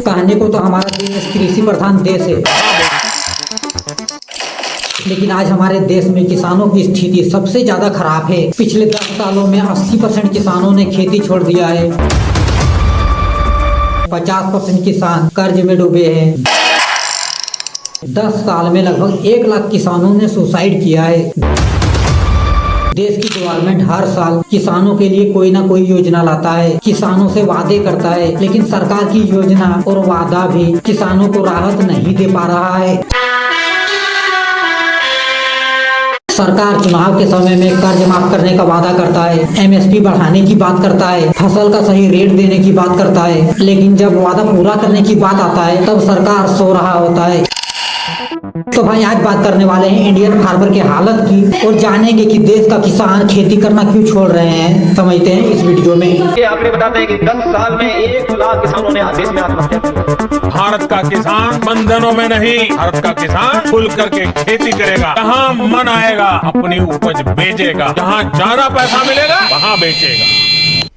कहने को तो हमारा देश कृषि प्रधान देश है, लेकिन आज हमारे देश में किसानों की स्थिति सबसे ज्यादा खराब है। पिछले 10 सालों में 80% किसानों ने खेती छोड़ दिया है। 50% किसान कर्ज में डूबे हैं। 10 साल में लगभग 1 लाख किसानों ने सुसाइड किया है। देश की गवर्नमेंट हर साल किसानों के लिए कोई ना कोई योजना लाता है, किसानों से वादे करता है, लेकिन सरकार की योजना और वादा भी किसानों को राहत नहीं दे पा रहा है। सरकार चुनाव के समय में कर्ज माफ करने का वादा करता है, एमएसपी बढ़ाने की बात करता है, फसल का सही रेट देने की बात करता है, लेकिन जब वादा पूरा करने की बात आता है तब सरकार सो रहा होता है। तो भाई आज बात करने वाले हैं इंडियन फार्मर की हालत की और जानेंगे कि देश का किसान खेती करना क्यों छोड़ रहे हैं। समझते हैं इस वीडियो में। ये आंकड़े बताते हैं कि 10 साल में 1 लाख किसानों ने देश में आत्महत्या की। भारत का किसान बंधनों में नहीं, भारत का किसान खुल करके खेती करेगा। जहाँ मन आएगा अपनी उपज बेचेगा, जहाँ ज्यादा पैसा मिलेगा वहाँ बेचेगा।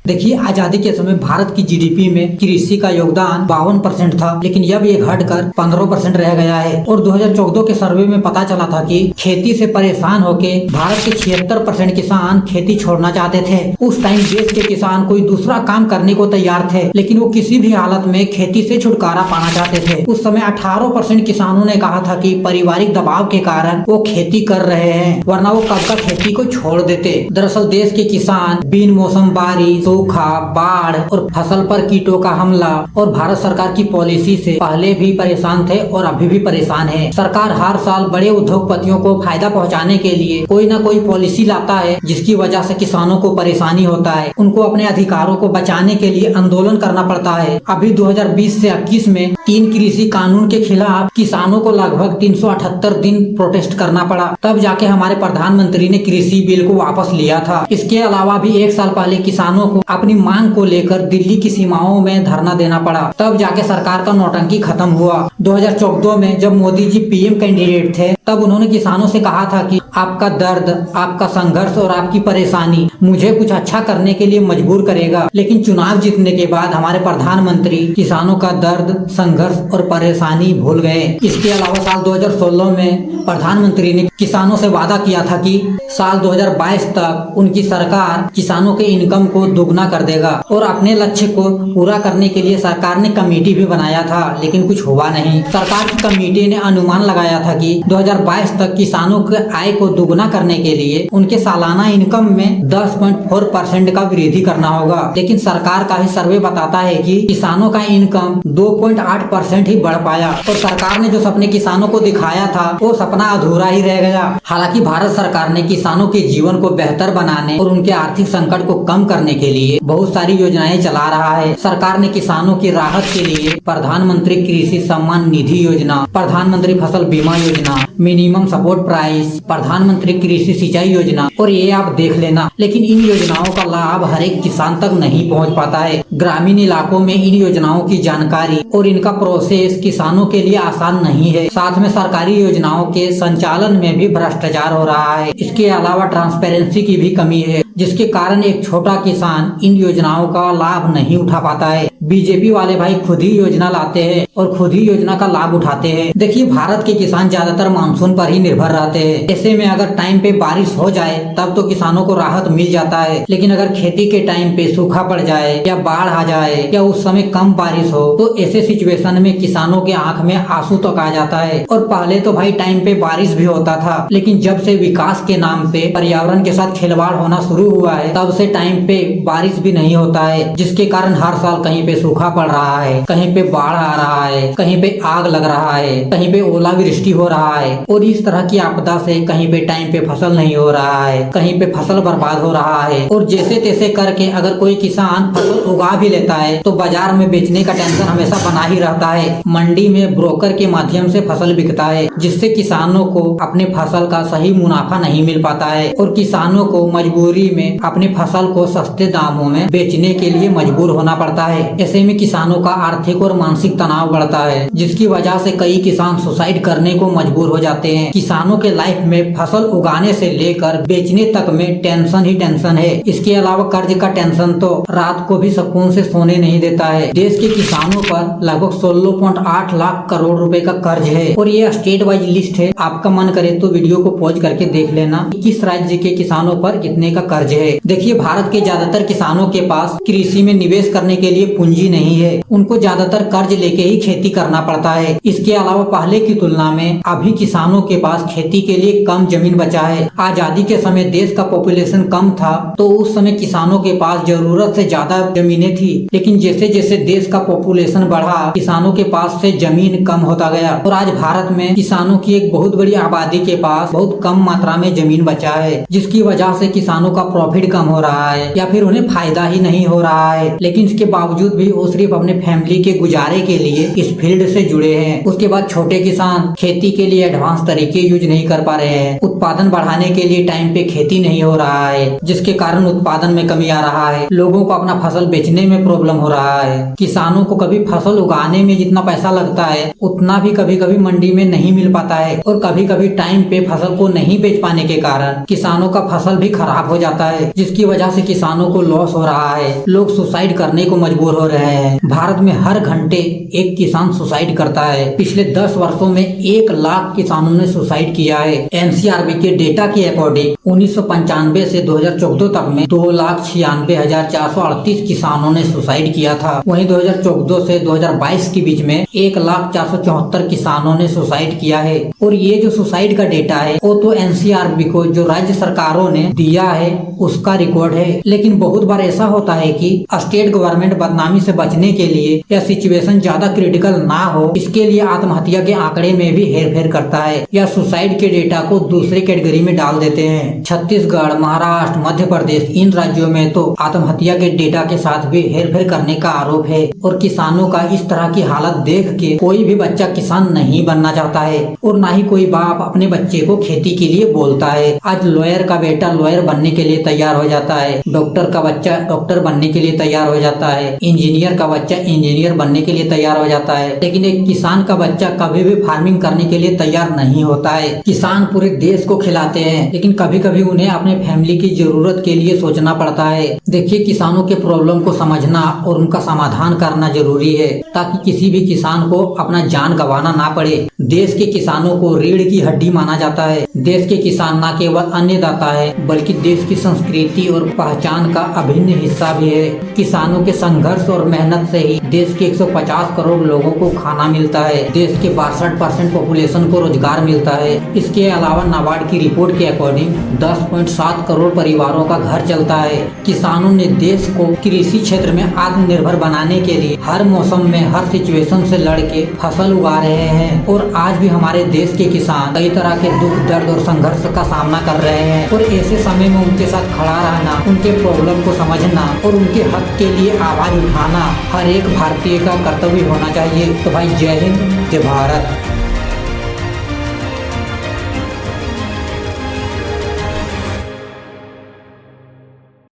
देखिए, आजादी के समय भारत की जीडीपी में कृषि का योगदान 52% था, लेकिन अब ये घटकर 15% रह गया है। और 2014 के सर्वे में पता चला था कि खेती से परेशान होके भारत के 76% किसान खेती छोड़ना चाहते थे। उस टाइम देश के किसान कोई दूसरा काम करने को तैयार थे, लेकिन वो किसी भी हालत में खेती से छुटकारा पाना चाहते थे। उस समय 18% किसानों ने कहा था कि पारिवारिक दबाव के कारण वो खेती कर रहे हैं, वरना वो कब का खेती को छोड़ देते। दरअसल देश के किसान बिन मौसम बारिश, सूखा, बाढ़ और फसल पर कीटों का हमला और भारत सरकार की पॉलिसी से पहले भी परेशान थे और अभी भी परेशान है। सरकार हर साल बड़े उद्योगपतियों को फायदा पहुंचाने के लिए कोई ना कोई पॉलिसी लाता है, जिसकी वजह से किसानों को परेशानी होता है। उनको अपने अधिकारों को बचाने के लिए आंदोलन करना पड़ता है। अभी 2020 से 21 में 3 कृषि कानून के खिलाफ किसानों को लगभग 378 दिन प्रोटेस्ट करना पड़ा, तब जाके हमारे प्रधानमंत्री ने कृषि बिल को वापस लिया था। इसके अलावा भी 1 साल पहले किसानों को अपनी मांग को लेकर दिल्ली की सीमाओं में धरना देना पड़ा, तब जाके सरकार का नौटंकी खत्म हुआ। 2014 में जब मोदी जी पीएम कैंडिडेट थे, तब उन्होंने किसानों से कहा था कि आपका दर्द, आपका संघर्ष और आपकी परेशानी मुझे कुछ अच्छा करने के लिए मजबूर करेगा। लेकिन चुनाव जीतने के बाद हमारे प्रधानमंत्री किसानों का दर्द, संघर्ष और परेशानी भूल गए। इसके अलावा साल 2016 में प्रधानमंत्री ने किसानों से वादा किया था कि साल 2022 तक उनकी सरकार किसानों के इनकम को दुगना कर देगा, और अपने लक्ष्य को पूरा करने के लिए सरकार ने कमेटी भी बनाया था, लेकिन कुछ हुआ नहीं। सरकार की कमेटी ने अनुमान लगाया था कि 2022 तक किसानों के आय को दुगना करने के लिए उनके सालाना इनकम में 10.4% का वृद्धि करना होगा, लेकिन सरकार का ही सर्वे बताता है कि किसानों का इनकम 2.8% ही बढ़ पाया, और सरकार ने जो सपने किसानों को दिखाया था वो सपना अधूरा ही रह गया। हालांकि भारत सरकार ने किसानों के जीवन को बेहतर बनाने और उनके आर्थिक संकट को कम करने के लिए बहुत सारी योजनाएं चला रहा है। सरकार ने किसानों की राहत के लिए प्रधानमंत्री कृषि सम्मान निधि योजना, प्रधानमंत्री फसल बीमा योजना, मिनिमम सपोर्ट प्राइस, प्रधानमंत्री कृषि सिंचाई योजना, और ये आप देख लेना। लेकिन इन योजनाओं का लाभ हर एक किसान तक नहीं पहुंच पाता है। ग्रामीण इलाकों में इन योजनाओं की जानकारी और इनका प्रोसेस किसानों के लिए आसान नहीं है। साथ में सरकारी योजनाओं के संचालन में भी भ्रष्टाचार हो रहा है। इसके अलावा ट्रांसपेरेंसी की भी कमी है, जिसके कारण एक छोटा किसान इन योजनाओं का लाभ नहीं उठा पाता है। बीजेपी वाले भाई खुद ही योजना लाते हैं और खुद ही योजना का लाभ उठाते हैं। देखिए, भारत के किसान ज्यादातर मानसून पर ही निर्भर रहते हैं। ऐसे में अगर टाइम पे बारिश हो जाए तब तो किसानों को राहत मिल जाता है, लेकिन अगर खेती के टाइम पे सूखा पड़ जाए या बाढ़ आ जाए या उस समय कम बारिश हो, तो ऐसे सिचुएशन में किसानों के आंख में आंसू तक आ जाता है। और पहले तो भाई टाइम पे बारिश भी होता था, लेकिन जब से विकास के नाम पे पर्यावरण के साथ खिलवाड़ होना शुरू हुआ है, तब से टाइम पे बारिश भी नहीं होता है, जिसके कारण हर साल कहीं पे सूखा पड़ रहा है, कहीं पे बाढ़ आ रहा है, कहीं पे आग लग रहा है, कहीं पे ओलावृष्टि हो रहा है, और इस तरह की आपदा से कहीं पे टाइम पे फसल नहीं हो रहा है, कहीं पे फसल बर्बाद हो रहा है। और जैसे तैसे करके अगर कोई किसान फसल उगा भी लेता है तो बाजार में बेचने का टेंशन हमेशा बना ही रहता है। मंडी में ब्रोकर के माध्यम से फसल बिकता है, जिससे किसानों को अपने फसल का सही मुनाफा नहीं मिल पाता है, और किसानों को मजबूरी में अपनी फसल को सस्ते दामों में बेचने के लिए मजबूर होना पड़ता है। ऐसे में किसानों का आर्थिक और मानसिक तनाव बढ़ता है, जिसकी वजह से कई किसान सुसाइड करने को मजबूर हो जाते हैं। किसानों के लाइफ में फसल उगाने से लेकर बेचने तक में टेंशन ही टेंशन है। इसके अलावा कर्ज का टेंशन तो रात को भी सुकून से सोने नहीं देता है। देश के किसानों पर लगभग 16.8 लाख करोड़ रुपए का कर्ज है और ये स्टेट वाइज लिस्ट है। आपका मन करे तो वीडियो को पॉज करके देख लेना किस राज्य के किसानों पर कितने का कर्ज है। देखिए, भारत के ज्यादातर किसानों के पास कृषि में निवेश करने के लिए पूंजी नहीं है। उनको ज्यादातर कर्ज लेके ही खेती करना पड़ता है। इसके अलावा पहले की तुलना में अभी किसानों के पास खेती के लिए कम जमीन बचा है। आजादी के समय देश का पॉपुलेशन कम था तो उस समय किसानों के पास जरूरत से ज्यादा जमीनें थी, लेकिन जैसे जैसे देश का पॉपुलेशन बढ़ा किसानों के पास से जमीन कम होता गया और आज भारत में किसानों की एक बहुत बड़ी आबादी के पास बहुत कम मात्रा में जमीन बचा है, जिसकी वजह से किसानों का प्रॉफिट कम हो रहा है या फिर उन्हें फायदा ही नहीं हो रहा है। लेकिन इसके बावजूद भी वो सिर्फ अपने फैमिली के गुजारे के लिए इस फील्ड से जुड़े हैं। उसके बाद छोटे किसान खेती के लिए एडवांस तरीके यूज नहीं कर पा रहे हैं। उत्पादन बढ़ाने के लिए टाइम पे खेती नहीं हो रहा है, जिसके कारण उत्पादन में कमी आ रहा है। लोगों को अपना फसल बेचने में प्रॉब्लम हो रहा है। किसानों को कभी फसल उगाने में जितना पैसा लगता है उतना भी कभी कभी मंडी में नहीं मिल पाता है और कभी कभी टाइम पे फसल को नहीं बेच पाने के कारण किसानों का फसल भी खराब हो जाता है, जिसकी वजह से किसानों को लॉस हो रहा है। लोग सुसाइड करने को मजबूर हो रहे हैं। भारत में हर घंटे एक किसान सुसाइड करता है। पिछले 10 वर्षों में 1 लाख किसानों ने सुसाइड किया है। एनसीआरबी के डेटा के अकॉर्डिंग 1995 से 2014 तक में 2,96,438 किसानों ने सुसाइड किया था। वहीं 2014 से 2022 के बीच में 1,04,74 किसानों ने सुसाइड किया है। और ये जो सुसाइड का डेटा है वो तो एनसीआरबी को जो राज्य सरकारों ने दिया है उसका रिकॉर्ड है। लेकिन बहुत बार ऐसा होता है कि स्टेट गवर्नमेंट बदनामी से बचने के लिए या सिचुएशन ज्यादा क्रिटिकल ना हो इसके लिए आत्महत्या के आंकड़े में भी हेरफेर करता है या सुसाइड के डेटा को दूसरे कैटेगरी में डाल देते हैं। छत्तीसगढ़, महाराष्ट्र, मध्य प्रदेश इन राज्यों में तो आत्महत्या के डेटा के साथ भी हेरफेर करने का आरोप है। और किसानों का इस तरह की हालत देख के कोई भी बच्चा किसान नहीं बनना चाहता है और ना ही कोई बाप अपने बच्चे को खेती के लिए बोलता है। आज लॉयर का बेटा लॉयर बनने के लिए तैयार हो जाता है, डॉक्टर का बच्चा डॉक्टर बनने के लिए तैयार हो जाता है, इंजीनियर का बच्चा इंजीनियर बनने के लिए तैयार हो जाता है। लेकिन एक किसान का बच्चा कभी भी फार्मिंग करने के लिए तैयार नहीं होता है। किसान पूरे देश को खिलाते हैं, लेकिन कभी कभी उन्हें अपने फैमिली की जरूरत के लिए सोचना पड़ता है। देखिए, किसानों के प्रॉब्लम को समझना और उनका समाधान करना जरूरी है ताकि किसी भी किसान को अपना जान गंवाना ना पड़े। देश के किसानों को रीढ़ की हड्डी माना जाता है। देश के किसान न केवल अन्नदाता है बल्कि देश की संस्कृति और पहचान का अभिन्न हिस्सा भी है। किसानों के संघर्ष और मेहनत से ही देश के 150 करोड़ लोगों को खाना मिलता है। देश के 62% पॉपुलेशन को रोजगार मिलता है। इसके अलावा नाबार्ड की रिपोर्ट के अकॉर्डिंग 10.7 करोड़ परिवारों का घर चलता है। किसानों ने देश को कृषि क्षेत्र में आत्मनिर्भर बनाने के लिए हर मौसम में हर सिचुएशन से लड़के फसल उगा रहे हैं और आज भी हमारे देश के किसान कई तरह के दुख, दर्द और संघर्ष का सामना कर रहे हैं। और ऐसे समय में उनके साथ खड़ा रहना, उनके प्रॉब्लम को समझना और उनके हक के लिए आवाज उठाना हर एक भारतीय का कर्तव्य होना चाहिए। तो भाई, जय हिंद, जय भारत।